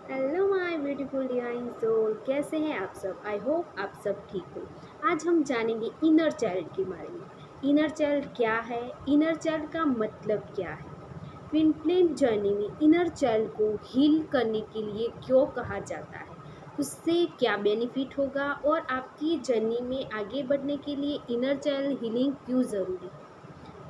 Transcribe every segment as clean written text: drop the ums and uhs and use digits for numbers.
Hello my beautiful divine soul, कैसे हैं आप सब। आई होप आप सब ठीक हो। आज हम जानेंगे इनर चाइल्ड के बारे में। इनर चाइल्ड क्या है, इनर चाइल्ड का मतलब क्या है, ट्विन फ्लेम जर्नी में इनर चाइल्ड को हील करने के लिए क्यों कहा जाता है, उससे क्या बेनिफिट होगा और आपकी जर्नी में आगे बढ़ने के लिए इनर चाइल्ड हीलिंग क्यों ज़रूरी है।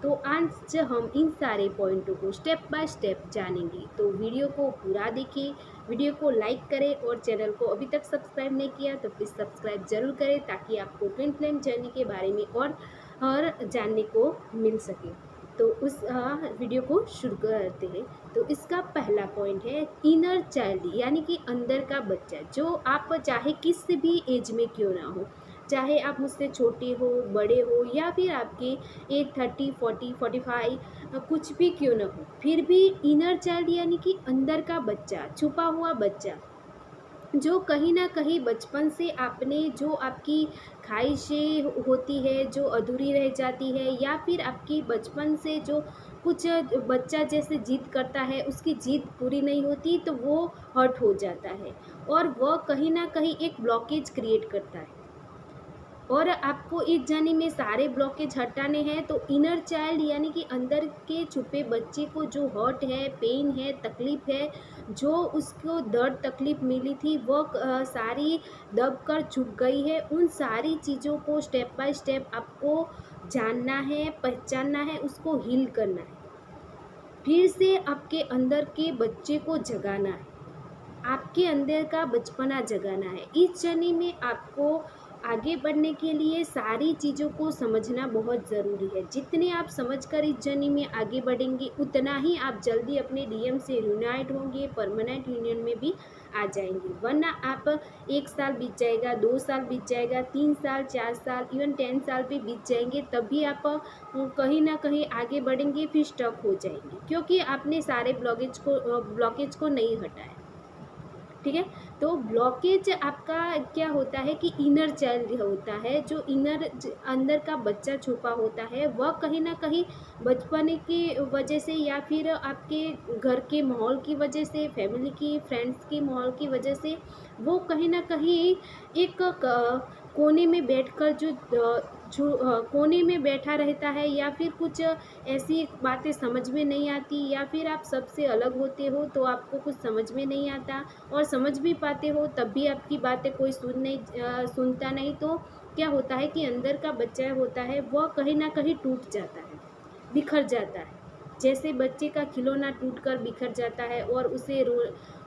तो आज हम इन सारे पॉइंटों को स्टेप बाय स्टेप जानेंगे, तो वीडियो को पूरा देखिए, वीडियो को लाइक करें और चैनल को अभी तक सब्सक्राइब नहीं किया तो प्लीज़ सब्सक्राइब जरूर करें ताकि आपको ट्विन फ्लेम जर्नी के बारे में और जानने को मिल सके। तो उस वीडियो को शुरू करते हैं। तो इसका पहला पॉइंट है इनर चाइल्ड, यानी कि अंदर का बच्चा, जो आप चाहे किस भी एज में क्यों ना हो, चाहे आप मुझसे छोटे हो, बड़े हो, या फिर आपके एज 30, 40, 45 कुछ भी क्यों ना हो, फिर भी इनर चाइल्ड यानी कि अंदर का बच्चा, छुपा हुआ बच्चा, जो कहीं ना कहीं बचपन से आपने, जो आपकी ख्वाहिशें होती है जो अधूरी रह जाती है, या फिर आपकी बचपन से जो कुछ बच्चा जैसे जिद करता है, उसकी जिद पूरी नहीं होती तो वो हर्ट हो जाता है और वह कहीं ना कहीं एक ब्लॉकेज क्रिएट करता है। और आपको इस जर्नी में सारे ब्लॉकेज हटाने हैं, तो इनर चाइल्ड यानी कि अंदर के छुपे बच्चे को जो हर्ट है, पेन है, तकलीफ है, जो उसको दर्द तकलीफ मिली थी, वो सारी दब कर छुप गई है। उन सारी चीज़ों को स्टेप बाय स्टेप आपको जानना है, पहचानना है, उसको हील करना है, फिर से आपके अंदर के बच्चे को जगाना है, आपके अंदर का बचपना जगाना है। इस जर्नी में आपको आगे बढ़ने के लिए सारी चीज़ों को समझना बहुत ज़रूरी है। जितने आप समझकर इस जर्नी में आगे बढ़ेंगे, उतना ही आप जल्दी अपने डीएम से यूनाइट होंगे, परमानेंट यूनियन में भी आ जाएंगे। वरना आप 1 साल बीत जाएगा, 2 साल बीत जाएगा, 3 साल, 4 साल, इवन 10 साल भी बीत जाएंगे, तभी आप कहीं ना कहीं आगे बढ़ेंगे, फिर स्टक हो जाएंगे, क्योंकि आपने सारे ब्लॉकेज को नहीं हटाया। ठीक है। तो ब्लॉकेज आपका क्या होता है कि इनर चाइल्ड होता है, जो अंदर का बच्चा छुपा होता है, वह कहीं ना कहीं बचपन की वजह से, या फिर आपके घर के माहौल की वजह से, फैमिली की, फ्रेंड्स के माहौल की वजह से, वो कहीं ना कहीं एक कोने में बैठकर कोने में बैठा रहता है, या फिर कुछ ऐसी बातें समझ में नहीं आती, या फिर आप सबसे अलग होते हो तो आपको कुछ समझ में नहीं आता, और समझ भी पाते हो तब भी आपकी बातें कोई सुनता नहीं। तो क्या होता है कि अंदर का बच्चा होता है, वह कहीं ना कहीं टूट जाता है, बिखर जाता है। जैसे बच्चे का खिलौना टूटकर बिखर जाता है और उसे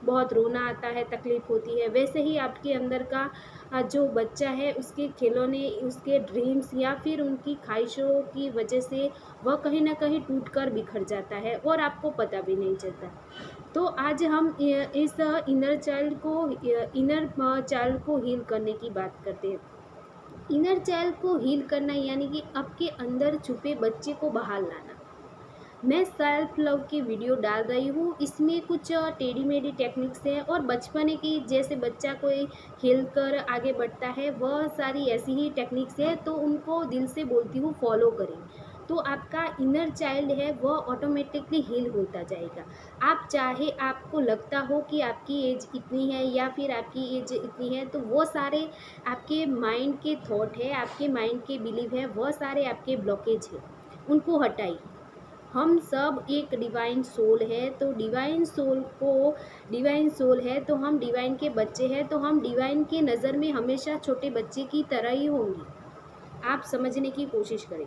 बहुत रोना आता है, तकलीफ होती है, वैसे ही आपके अंदर का जो बच्चा है, उसके खिलौने, उसके ड्रीम्स, या फिर उनकी ख्वाहिशों की वजह से वह कहीं ना कहीं टूटकर बिखर जाता है और आपको पता भी नहीं चलता। तो आज हम इस इनर चाइल्ड को हील करने की बात करते हैं। इनर चाइल्ड को हील करना यानी कि आपके अंदर छुपे बच्चे को बाहर लाना। मैं सेल्फ लव की वीडियो डाल रही हूँ, इसमें कुछ टेढ़ी मेढ़ी टेक्निक्स हैं, और बचपने की जैसे बच्चा कोई खेल कर आगे बढ़ता है, वह सारी ऐसी ही टेक्निक्स है, तो उनको दिल से बोलती हूँ फॉलो करें। तो आपका इनर चाइल्ड है वह ऑटोमेटिकली हील होता जाएगा। आप चाहे, आपको लगता हो कि आपकी एज इतनी है या फिर आपकी एज इतनी है, तो वो सारे आपके माइंड के थॉट है, आपके माइंड के बिलीव है, वह सारे आपके ब्लॉकेज है, उनको हटाइए। हम सब एक डिवाइन सोल है, तो डिवाइन सोल है तो हम डिवाइन के बच्चे हैं, तो हम डिवाइन के नज़र में हमेशा छोटे बच्चे की तरह ही होंगे। आप समझने की कोशिश करें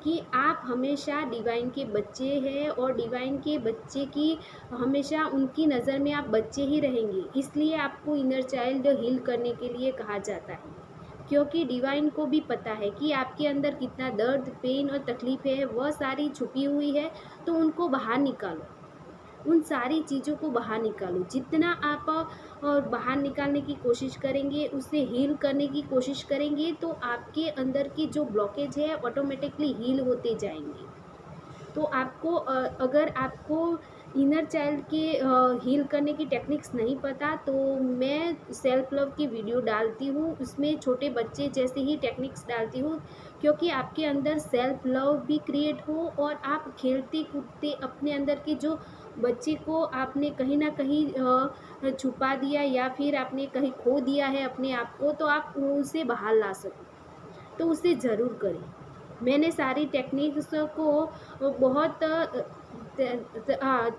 कि आप हमेशा डिवाइन के बच्चे हैं, और डिवाइन के बच्चे की हमेशा उनकी नज़र में आप बच्चे ही रहेंगे। इसलिए आपको इनर चाइल्ड हील करने के लिए कहा जाता है, क्योंकि डिवाइन को भी पता है कि आपके अंदर कितना दर्द, पेन और तकलीफ है, वह सारी छुपी हुई है। तो उनको बाहर निकालो, उन सारी चीज़ों को बाहर निकालो। जितना आप बाहर निकालने की कोशिश करेंगे, उससे हील करने की कोशिश करेंगे, तो आपके अंदर की जो ब्लॉकेज है ऑटोमेटिकली हील होते जाएंगे। तो आपको अगर आपको इनर चाइल्ड के हील करने की टेक्निक्स नहीं पता, तो मैं सेल्फ लव की वीडियो डालती हूँ, उसमें छोटे बच्चे जैसे ही टेक्निक्स डालती हूँ, क्योंकि आपके अंदर सेल्फ लव भी क्रिएट हो, और आप खेलते कूदते अपने अंदर की जो बच्चे को आपने कहीं न कहीं छुपा दिया या फिर आपने कहीं खो दिया है अपने आप को, तो आप उसे बाहर ला सको, तो उसे ज़रूर करें। मैंने सारी टेक्निक्स को बहुत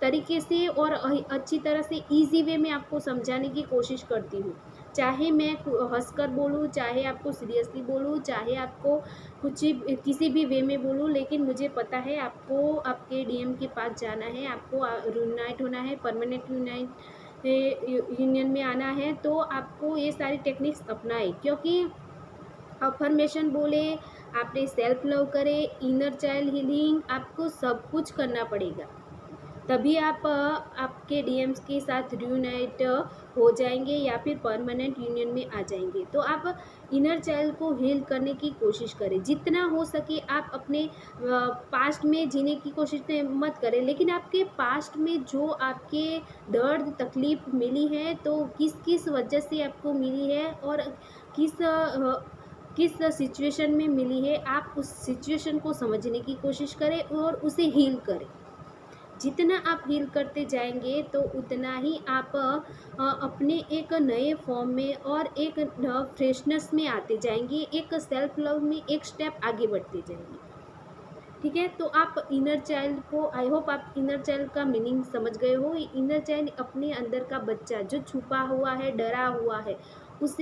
तरीके से और अच्छी तरह से ईज़ी वे में आपको समझाने की कोशिश करती हूँ। चाहे मैं हँसकर बोलूँ, चाहे आपको सीरियसली बोलूँ, चाहे आपको कुछ ही किसी भी वे में बोलूँ, लेकिन मुझे पता है आपको आपके डीएम के पास जाना है, आपको रियूनाइट होना है, परमानेंट यूनियन में आना है, तो आपको ये सारी टेक्निक्स अपनाएँ, क्योंकि अफ़र्मेशन बोले, आपने सेल्फ लव करे, इनर चाइल्ड हीलिंग, आपको सब कुछ करना पड़ेगा। तभी आप आपके डीएम्स के साथ रियूनाइट हो जाएँगे या फिर परमानेंट यूनियन में आ जाएँगे। तो आप इनर चाइल्ड को हील करने की कोशिश करें। जितना हो सके आप अपने पास्ट में जीने की कोशिश मत करें, लेकिन आपके पास्ट में जो आपके दर्द, तकलीफ़ मिली है, तो किस-किस वजह से आपको मिली है और किस सिचुएशन में मिली है, आप उस सिचुएशन को समझने की कोशिश करें और उसे हील करें। जितना आप हील करते जाएँगे तो उतना ही आप अपने एक नए फॉर्म में और एक फ्रेशनेस में आते जाएँगे, एक सेल्फ लव में एक स्टेप आगे बढ़ते जाएँगे। ठीक है? तो आप इनर चाइल्ड को, आई होप आप इनर चाइल्ड का मीनिंग समझ गए हो। इनर चाइल्ड अपने अंदर का बच्चा जो छुपा हुआ है, डरा हुआ है, उस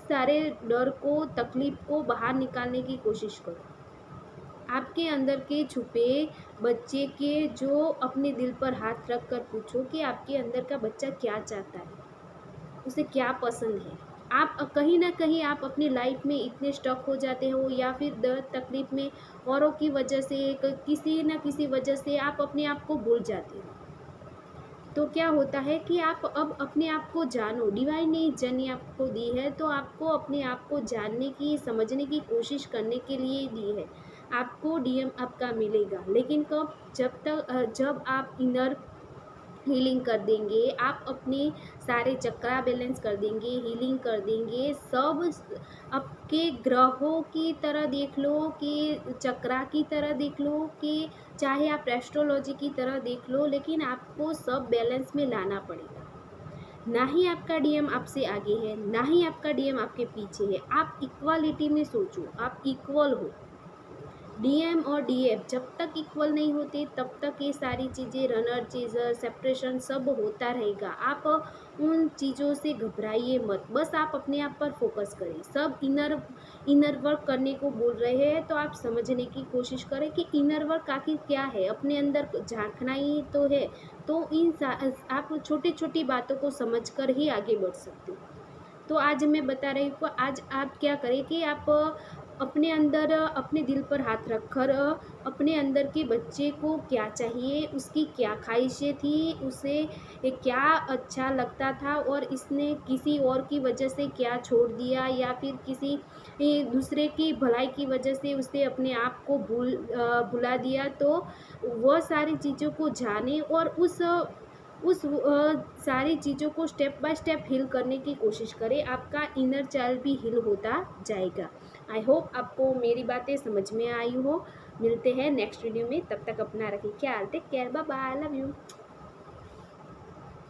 सारे डर को, तकलीफ़ को बाहर निकालने की कोशिश करो। आपके अंदर के छुपे बच्चे के जो अपने दिल पर हाथ रख कर पूछो कि आपके अंदर का बच्चा क्या चाहता है, उसे क्या पसंद है। आप कहीं न कहीं आप अपनी लाइफ़ में इतने स्टक हो जाते हो या फिर दर्द तकलीफ़ में औरों की वजह से, किसी न किसी वजह से आप अपने आप को भूल जाते हो। तो क्या होता है कि आप अब अपने आप को जानो, डिवाइन ने इस जर्नी आपको दी है, तो आपको अपने आप को जानने की, समझने की कोशिश करने के लिए दी है। आपको डीएम आपका मिलेगा, लेकिन कब? जब आप इनर हीलिंग कर देंगे, आप अपने सारे चक्रा बैलेंस कर देंगे, हीलिंग कर देंगे, सब आपके ग्रहों की तरह देख लो कि चक्रा की तरह देख लो कि चाहे आप एस्ट्रोलॉजी की तरह देख लो, लेकिन आपको सब बैलेंस में लाना पड़ेगा। ना ही आपका डीएम आपसे आगे है, ना ही आपका डीएम आपके पीछे है। आप इक्वालिटी में सोचो, आप इक्वल हो। डीएम और डीएफ जब तक इक्वल नहीं होते तब तक ये सारी चीज़ें, रनर चेज़र, सेपरेशन सब होता रहेगा। आप उन चीज़ों से घबराइए मत, बस आप अपने आप पर फोकस करें। सब इनर वर्क करने को बोल रहे हैं, तो आप समझने की कोशिश करें कि इनर वर्क आखिर क्या है, अपने अंदर झाँकना ही तो है। तो आप छोटी-छोटी बातों को समझकर ही आगे बढ़ सकते हो। तो आज मैं बता रही हूँ, आज आप क्या करें कि आप अपने अंदर, अपने दिल पर हाथ रखकर अपने अंदर के बच्चे को क्या चाहिए, उसकी क्या ख्वाहिशें थी, उसे क्या अच्छा लगता था और इसने किसी और की वजह से क्या छोड़ दिया या फिर किसी दूसरे की भलाई की वजह से उसने अपने आप को भुला दिया। तो वह सारी चीज़ों को जाने और उस सारी चीज़ों को स्टेप बाय स्टेप हील करने की कोशिश करें। आपका इनर चाइल्ड भी हील होता जाएगा। आई होप आपको मेरी बातें समझ में आई हो। मिलते हैं नेक्स्ट वीडियो में, तब तक अपना रखिए ख्याल। Take care, bye bye, love you.